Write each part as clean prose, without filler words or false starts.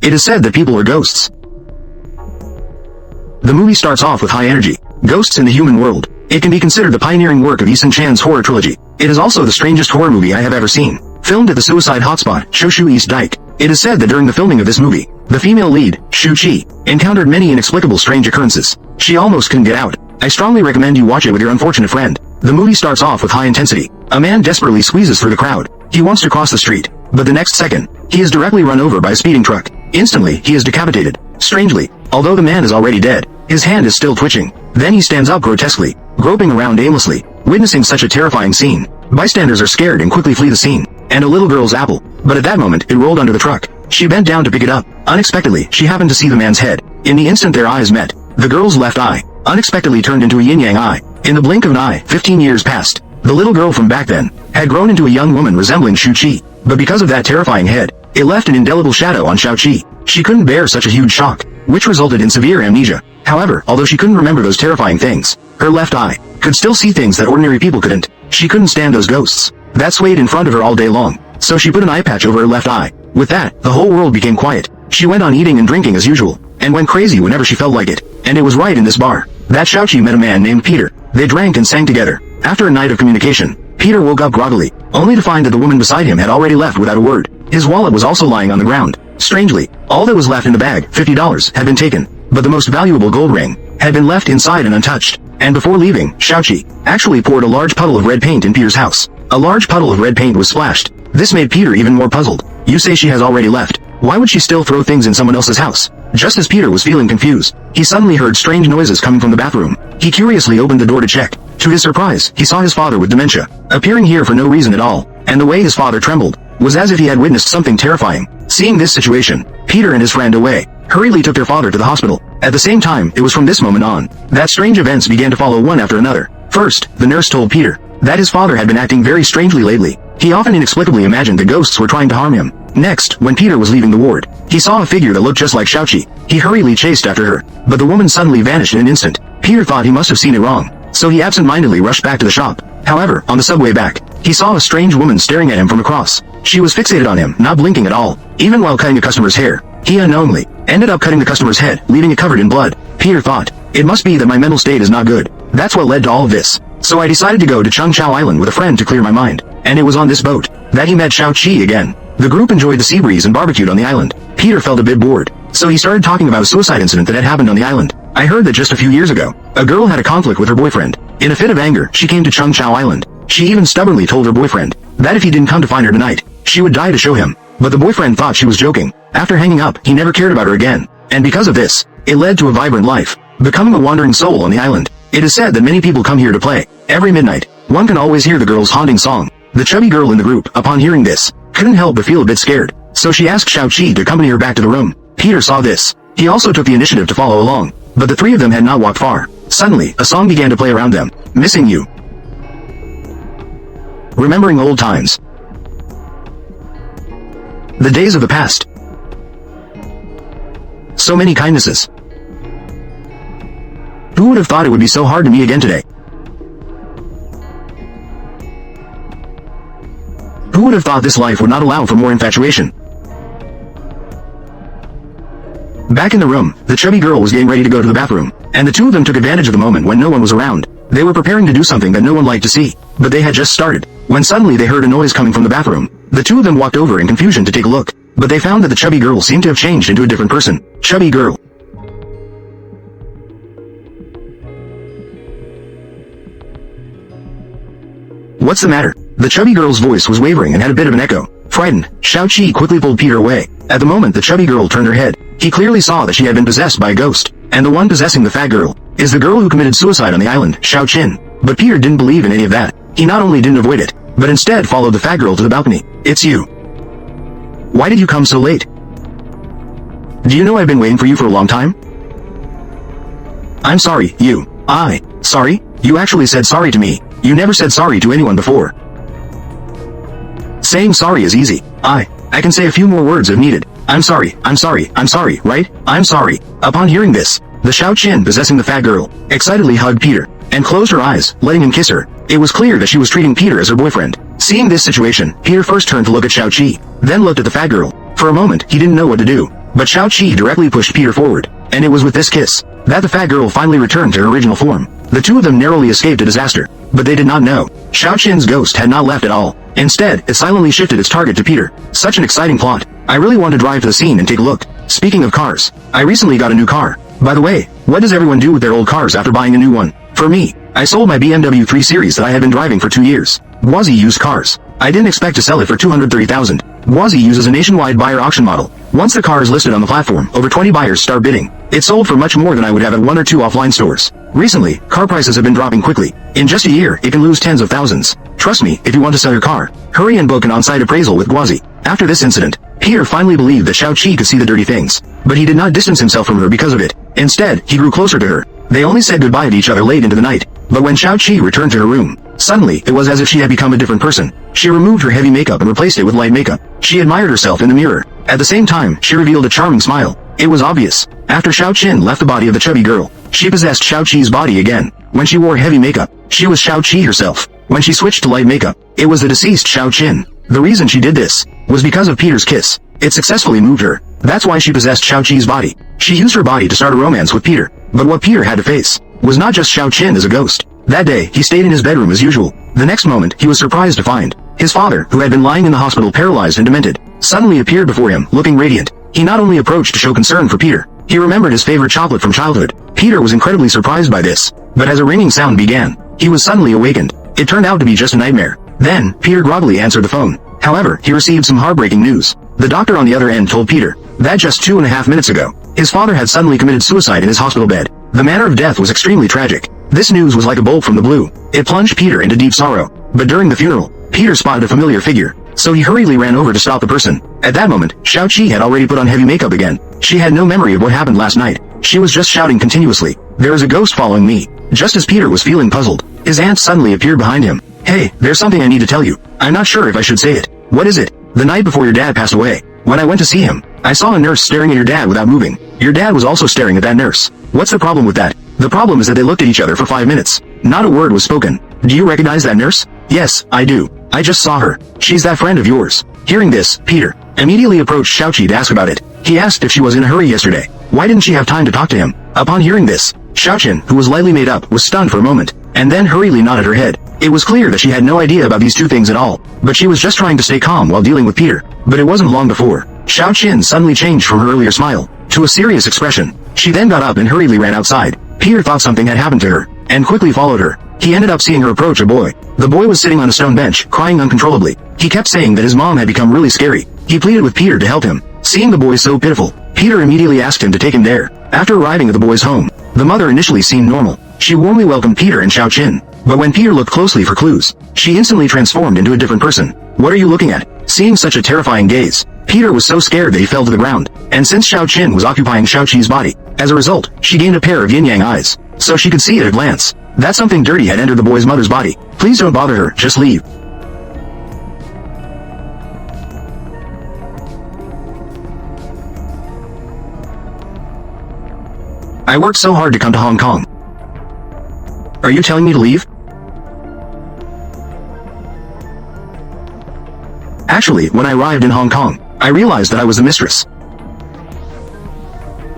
It is said that people are ghosts. The movie starts off with high energy. Ghosts in the human world. It can be considered the pioneering work of Eason Chan's horror trilogy. It is also the strangest horror movie I have ever seen. Filmed at the suicide hotspot, Chōshū East Dike. It is said that during the filming of this movie, the female lead, Shu Qi, encountered many inexplicable strange occurrences. She almost couldn't get out. I strongly recommend you watch it with your unfortunate friend. The movie starts off with high intensity. A man desperately squeezes through the crowd. He wants to cross the street, but the next second, he is directly run over by a speeding truck. Instantly, he is decapitated. Strangely, although the man is already dead, his hand is still twitching. Then he stands up grotesquely, groping around aimlessly. Witnessing such a terrifying scene, bystanders are scared and quickly flee the scene. And a little girl's apple. But at that moment, it rolled under the truck. She bent down to pick it up. Unexpectedly, she happened to see the man's head. In the instant their eyes met, the girl's left eye unexpectedly turned into a yin-yang eye. In the blink of an eye, 15 years passed. The little girl from back then had grown into a young woman resembling Shu Qi. But because of that terrifying head, it left an indelible shadow on Shu Qi. She couldn't bear such a huge shock, which resulted in severe amnesia. However, although she couldn't remember those terrifying things, her left eye could still see things that ordinary people couldn't. She couldn't stand those ghosts that swayed in front of her all day long. So she put an eye patch over her left eye. With that, the whole world became quiet. She went on eating and drinking as usual, and went crazy whenever she felt like it. And it was right in this bar that Shu Qi met a man named Peter. They drank and sang together. After a night of communication, Peter woke up groggily, only to find that the woman beside him had already left without a word. His wallet was also lying on the ground. Strangely, all that was left in the bag, $50, had been taken, but the most valuable gold ring had been left inside and untouched. And before leaving, Shu Qi actually poured a large puddle of red paint in Peter's house. A large puddle of red paint was splashed. This made Peter even more puzzled. You say she has already left. Why would she still throw things in someone else's house? Just as Peter was feeling confused, he suddenly heard strange noises coming from the bathroom. He curiously opened the door to check. To his surprise, he saw his father with dementia, appearing here for no reason at all, and the way his father trembled was as if he had witnessed something terrifying. Seeing this situation, Peter and his friend away hurriedly took their father to the hospital. At the same time, it was from this moment on that strange events began to follow one after another. First, the nurse told Peter that his father had been acting very strangely lately. He often inexplicably imagined that ghosts were trying to harm him. Next, when Peter was leaving the ward, he saw a figure that looked just like Shu Qi. He hurriedly chased after her, but the woman suddenly vanished in an instant. Peter thought he must have seen it wrong, so he absent-mindedly rushed back to the shop. However, on the subway back, he saw a strange woman staring at him from across. She was fixated on him, not blinking at all. Even while cutting a customer's hair, he unknowingly ended up cutting the customer's head, leaving it covered in blood. Peter thought, it must be that my mental state is not good. That's what led to all of this. So I decided to go to Chungchao Island with a friend to clear my mind. And it was on this boat that he met Shu Qi again. The group enjoyed the sea breeze and barbecued on the island. Peter felt a bit bored, so he started talking about a suicide incident that had happened on the island. I heard that just a few years ago, a girl had a conflict with her boyfriend. In a fit of anger, she came to Chungchao Island. She even stubbornly told her boyfriend that if he didn't come to find her tonight, she would die to show him. But the boyfriend thought she was joking. After hanging up, he never cared about her again. And because of this, it led to a vibrant life, becoming a wandering soul on the island. It is said that many people come here to play. Every midnight, one can always hear the girl's haunting song. The chubby girl in the group, upon hearing this, couldn't help but feel a bit scared. So she asked Shu Qi to accompany her back to the room. Peter saw this. He also took the initiative to follow along. But the three of them had not walked far. Suddenly, a song began to play around them. Missing you. Remembering old times. The days of the past. So many kindnesses. Who would have thought it would be so hard to meet again today? Who would have thought this life would not allow for more infatuation? Back in the room, the chubby girl was getting ready to go to the bathroom, and the two of them took advantage of the moment when no one was around. They were preparing to do something that no one liked to see, but they had just started, when suddenly they heard a noise coming from the bathroom. The two of them walked over in confusion to take a look, but they found that the chubby girl seemed to have changed into a different person. Chubby girl. What's the matter? The chubby girl's voice was wavering and had a bit of an echo. Frightened, Shu Qi quickly pulled Peter away. At the moment the chubby girl turned her head, he clearly saw that she had been possessed by a ghost, and the one possessing the fat girl is the girl who committed suicide on the island, Shu Qin. But Peter didn't believe in any of that. He not only didn't avoid it, but instead followed the fat girl to the balcony. It's you. Why did you come so late? Do you know I've been waiting for you for a long time? I'm sorry, you. Sorry? You actually said sorry to me. You never said sorry to anyone before. Saying sorry is easy. I can say a few more words if needed. I'm sorry, right? I'm sorry. Upon hearing this, the Shu Qin possessing the fat girl excitedly hugged Peter and closed her eyes, letting him kiss her. It was clear that she was treating Peter as her boyfriend. Seeing this situation, Peter first turned to look at Shu Qi, then looked at the fat girl. For a moment, he didn't know what to do. but Shu Qi directly pushed Peter forward, and it was with this kiss that the fat girl finally returned to her original form. The two of them narrowly escaped a disaster, but they did not know Shu Qin's ghost had not left at all. Instead, it silently shifted its target to Peter. Such an exciting plot. I really want to drive to the scene and take a look. Speaking of cars, I recently got a new car. By the way, what does everyone do with their old cars after buying a new one? For me, I sold my BMW 3 Series that I had been driving for 2 years. Gwazi used cars. I didn't expect to sell it for 230,000. Gwazi uses a nationwide buyer auction model. Once the car is listed on the platform, over 20 buyers start bidding. It sold for much more than I would have at 1 or 2 offline stores. Recently, car prices have been dropping quickly. In just a year, it can lose tens of thousands. Trust me, if you want to sell your car, hurry and book an on-site appraisal with Gwazi. After this incident, Peter finally believed that Shu Qi could see the dirty things. But he did not distance himself from her because of it. Instead, he grew closer to her. They only said goodbye to each other late into the night. But when Shu Qi returned to her room, suddenly, it was as if she had become a different person. She removed her heavy makeup and replaced it with light makeup. She admired herself in the mirror. At the same time, she revealed a charming smile. It was obvious. After Shu Qin left the body of the chubby girl, she possessed Shu Qi's body again. When she wore heavy makeup, she was Shu Qi herself. When she switched to light makeup, it was the deceased Shu Qin. The reason she did this was because of Peter's kiss. It successfully moved her. That's why she possessed Shu Qi's body. She used her body to start a romance with Peter. But what Peter had to face was not just Shu Qin as a ghost. That day, he stayed in his bedroom as usual. The next moment, he was surprised to find his father, who had been lying in the hospital paralyzed and demented, suddenly appeared before him, looking radiant. He not only approached to show concern for Peter, he remembered his favorite chocolate from childhood. Peter was incredibly surprised by this, but as a ringing sound began, he was suddenly awakened. It turned out to be just a nightmare. Then, Peter groggily answered the phone. However, he received some heartbreaking news. The doctor on the other end told Peter that just 2.5 minutes ago, his father had suddenly committed suicide in his hospital bed. The manner of death was extremely tragic. This news was like a bolt from the blue. It plunged Peter into deep sorrow. But during the funeral, Peter spotted a familiar figure, so he hurriedly ran over to stop the person. At that moment, Shu Qi had already put on heavy makeup again. She had no memory of what happened last night. She was just shouting continuously, "There is a ghost following me." Just as Peter was feeling puzzled, his aunt suddenly appeared behind him. "Hey, there's something I need to tell you. I'm not sure if I should say it." "What is it?" "The night before your dad passed away, when I went to see him, I saw a nurse staring at your dad without moving. Your dad was also staring at that nurse." "What's the problem with that?" "The problem is that they looked at each other for 5 minutes. Not a word was spoken." "Do you recognize that nurse?" "Yes, I do. I just saw her. She's that friend of yours." Hearing this, Peter immediately approached Shu Qi to ask about it. He asked if she was in a hurry yesterday. Why didn't she have time to talk to him? Upon hearing this, Shu Qin, who was lightly made up, was stunned for a moment, and then hurriedly nodded her head. It was clear that she had no idea about these two things at all, but she was just trying to stay calm while dealing with Peter. But it wasn't long before Shu Qin suddenly changed from her earlier smile to a serious expression. She then got up and hurriedly ran outside. Peter thought something had happened to her, and quickly followed her. He ended up seeing her approach a boy. The boy was sitting on a stone bench, crying uncontrollably. He kept saying that his mom had become really scary. He pleaded with Peter to help him. Seeing the boy so pitiful, Peter immediately asked him to take him there. After arriving at the boy's home, the mother initially seemed normal. She warmly welcomed Peter and Shu Qin. But when Peter looked closely for clues, she instantly transformed into a different person. "What are you looking at?" Seeing such a terrifying gaze, Peter was so scared that he fell to the ground. And since Shu Qin was occupying Shu Qi's body, as a result, she gained a pair of yin-yang eyes, so she could see at a glance that something dirty had entered the boy's mother's body. "Please don't bother her, just leave." "I worked so hard to come to Hong Kong. Are you telling me to leave?" "Actually, when I arrived in Hong Kong, I realized that I was the mistress.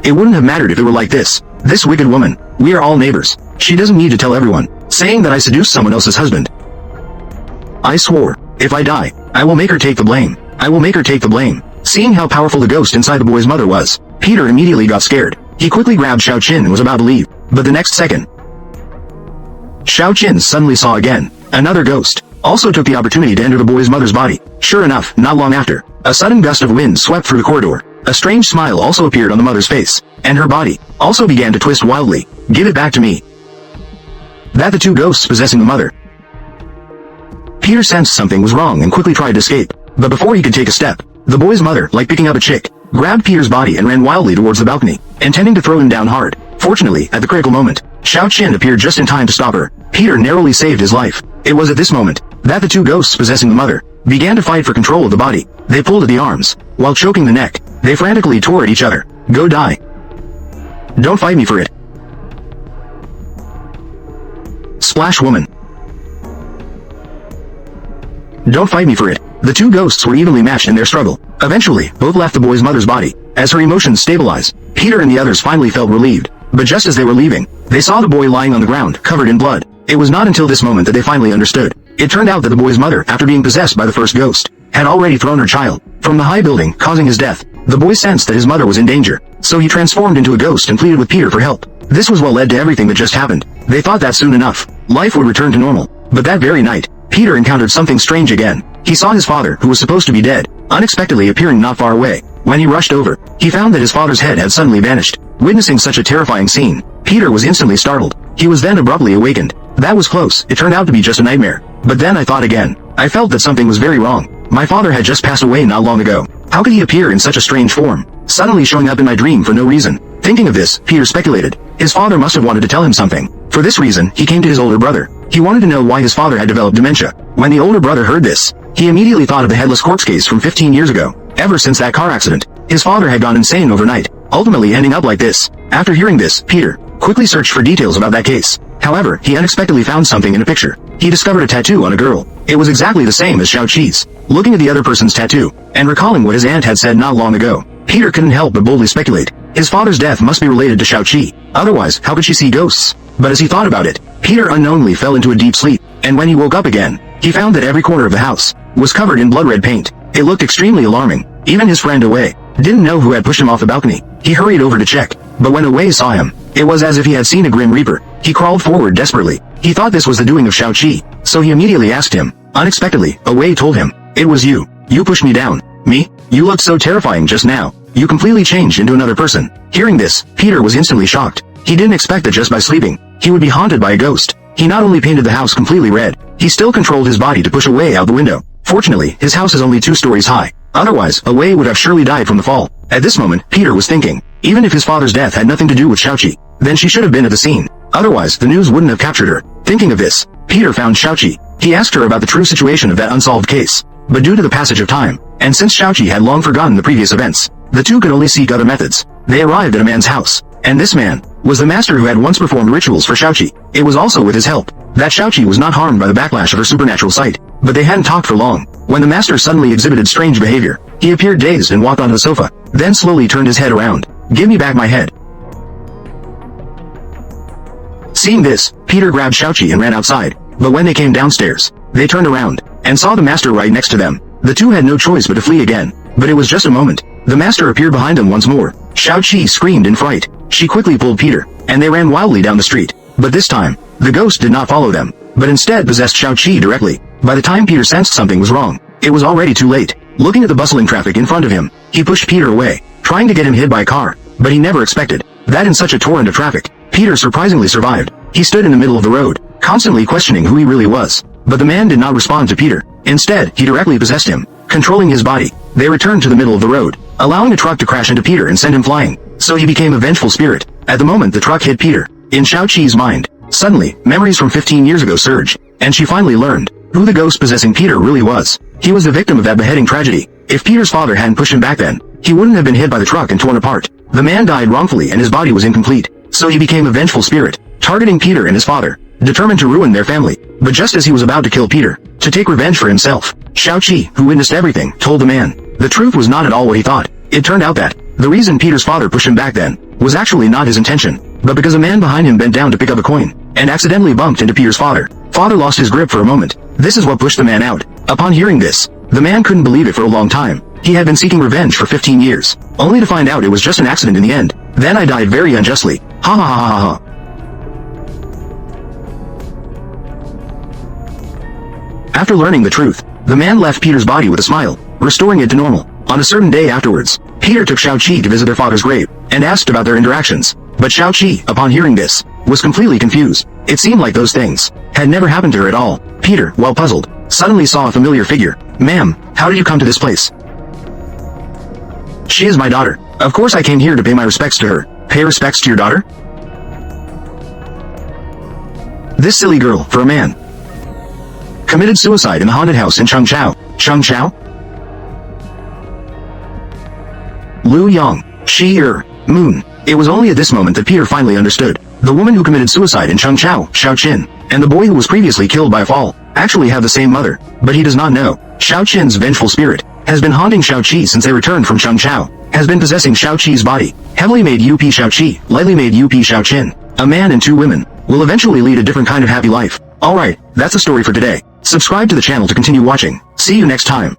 It wouldn't have mattered if it were like this. This wicked woman, we are all neighbors. She doesn't need to tell everyone, saying that I seduced someone else's husband. I swore, if I die, I will make her take the blame. I will make her take the blame." Seeing how powerful the ghost inside the boy's mother was, Peter immediately got scared. He quickly grabbed Shu Qin and was about to leave, but the next second, Shu Qin suddenly saw again another ghost. Also took the opportunity to enter the boy's mother's body. Sure enough, not long after, a sudden gust of wind swept through the corridor. A strange smile also appeared on the mother's face, and her body also began to twist wildly. "Give it back to me." That the two ghosts possessing the mother. Peter sensed something was wrong and quickly tried to escape, but before he could take a step, the boy's mother, like picking up a chick, grabbed Peter's body and ran wildly towards the balcony, intending to throw him down hard. Fortunately, at the critical moment, Shu Qin appeared just in time to stop her. Peter narrowly saved his life. It was at this moment that the two ghosts possessing the mother began to fight for control of the body. They pulled at the arms, while choking the neck. They frantically tore at each other. "Go die. Don't fight me for it." Splash woman. "Don't fight me for it." The two ghosts were evenly matched in their struggle. Eventually, both left the boy's mother's body. As her emotions stabilized, Peter and the others finally felt relieved. But just as they were leaving, they saw the boy lying on the ground, covered in blood. It was not until this moment that they finally understood. It turned out that the boy's mother, after being possessed by the first ghost, had already thrown her child from the high building, causing his death. The boy sensed that his mother was in danger, so he transformed into a ghost and pleaded with Peter for help. This was what led to everything that just happened. They thought that soon enough, life would return to normal. But that very night, Peter encountered something strange again. He saw his father, who was supposed to be dead, unexpectedly appearing not far away. When he rushed over, he found that his father's head had suddenly vanished. Witnessing such a terrifying scene, Peter was instantly startled. He was then abruptly awakened. That was close. It turned out to be just a nightmare. But then I thought again. I felt that something was very wrong. My father had just passed away not long ago. How could he appear in such a strange form, suddenly showing up in my dream for no reason? Thinking of this, Peter speculated. His father must have wanted to tell him something. For this reason, he came to his older brother. He wanted to know why his father had developed dementia. When the older brother heard this, he immediately thought of the headless corpse case from 15 years ago. Ever since that car accident, his father had gone insane overnight, ultimately ending up like this. After hearing this, Peter quickly searched for details about that case. However, he unexpectedly found something in a picture. He discovered a tattoo on a girl. It was exactly the same as Shu Qi's. Looking at the other person's tattoo, and recalling what his aunt had said not long ago, Peter couldn't help but boldly speculate. His father's death must be related to Shu Qi. Otherwise, how could she see ghosts? But as he thought about it, Peter unknowingly fell into a deep sleep, and when he woke up again, he found that every corner of the house was covered in blood-red paint. It looked extremely alarming. Even his friend Away didn't know who had pushed him off the balcony. He hurried over to check, but when Away saw him, it was as if he had seen a grim reaper. He crawled forward desperately. He thought this was the doing of Shu Qi, so he immediately asked him. Unexpectedly, Away told him, "It was you. You pushed me down." "Me? You looked so terrifying just now. You completely changed into another person." Hearing this, Peter was instantly shocked. He didn't expect that just by sleeping, he would be haunted by a ghost. He not only painted the house completely red, he still controlled his body to push Away out the window. Fortunately, his house is only 2 stories high. Otherwise, Away would have surely died from the fall. At this moment, Peter was thinking, even if his father's death had nothing to do with Shu Qi, then she should have been at the scene. Otherwise, the news wouldn't have captured her. Thinking of this, Peter found Shu Qi. He asked her about the true situation of that unsolved case. But due to the passage of time, and since Shu Qi had long forgotten the previous events, the two could only seek other methods. They arrived at a man's house, and this man was the master who had once performed rituals for Shu Qi. It was also with his help that Shu Qi was not harmed by the backlash of her supernatural sight. But they hadn't talked for long, when the master suddenly exhibited strange behavior. He appeared dazed and walked onto the sofa, then slowly turned his head around. "Give me back my head." Seeing this, Peter grabbed Shu Qi and ran outside. But when they came downstairs, they turned around and saw the master right next to them. The two had no choice but to flee again. But it was just a moment. The master appeared behind them once more. Shu Qi screamed in fright. She quickly pulled Peter, and they ran wildly down the street. But this time, the ghost did not follow them, but instead possessed Shu Qi directly. By the time Peter sensed something was wrong, it was already too late. Looking at the bustling traffic in front of him, he pushed Peter away, trying to get him hit by a car. But he never expected that in such a torrent of traffic, Peter surprisingly survived. He stood in the middle of the road, constantly questioning who he really was. But the man did not respond to Peter. Instead, he directly possessed him, controlling his body. They returned to the middle of the road, allowing a truck to crash into Peter and send him flying. So he became a vengeful spirit. At the moment the truck hit Peter, in Shu Qi's mind, suddenly, memories from 15 years ago surged, and she finally learned who the ghost possessing Peter really was. He was the victim of that beheading tragedy. If Peter's father hadn't pushed him back then, he wouldn't have been hit by the truck and torn apart. The man died wrongfully and his body was incomplete. So he became a vengeful spirit, targeting Peter and his father, determined to ruin their family. But just as he was about to kill Peter, to take revenge for himself, Shu Qi, who witnessed everything, told the man the truth was not at all what he thought. It turned out that the reason Peter's father pushed him back then was actually not his intention, but because a man behind him bent down to pick up a coin and accidentally bumped into Peter's father. Father lost his grip for a moment. This is what pushed the man out. Upon hearing this, the man couldn't believe it for a long time. He had been seeking revenge for 15 years, only to find out it was just an accident in the end. Then I died very unjustly. Ha ha ha ha ha. After learning the truth, the man left Peter's body with a smile, restoring it to normal. On a certain day afterwards, Peter took Shu Qi to visit their father's grave, and asked about their interactions. But Shu Qi, upon hearing this, was completely confused. It seemed like those things had never happened to her at all. Peter, while puzzled, suddenly saw a familiar figure. "Ma'am, how did you come to this place?" "She is my daughter. Of course I came here to pay my respects to her." "Pay respects to your daughter?" This silly girl, for a man, committed suicide in the haunted house in Chengchao. Chengchao? Lu Yang, Shi Moon. It was only at this moment that Peter finally understood. The woman who committed suicide in Chengchao, Xiao Qin, and the boy who was previously killed by a fall, actually have the same mother, but he does not know. Xiao Qin's vengeful spirit has been haunting Shu Qi since they returned from Changchao, has been possessing Shu Qi's body. Heavily made Shu Qi, lightly made Shu Qin. A man and two women will eventually lead a different kind of happy life. Alright, that's the story for today. Subscribe to the channel to continue watching. See you next time.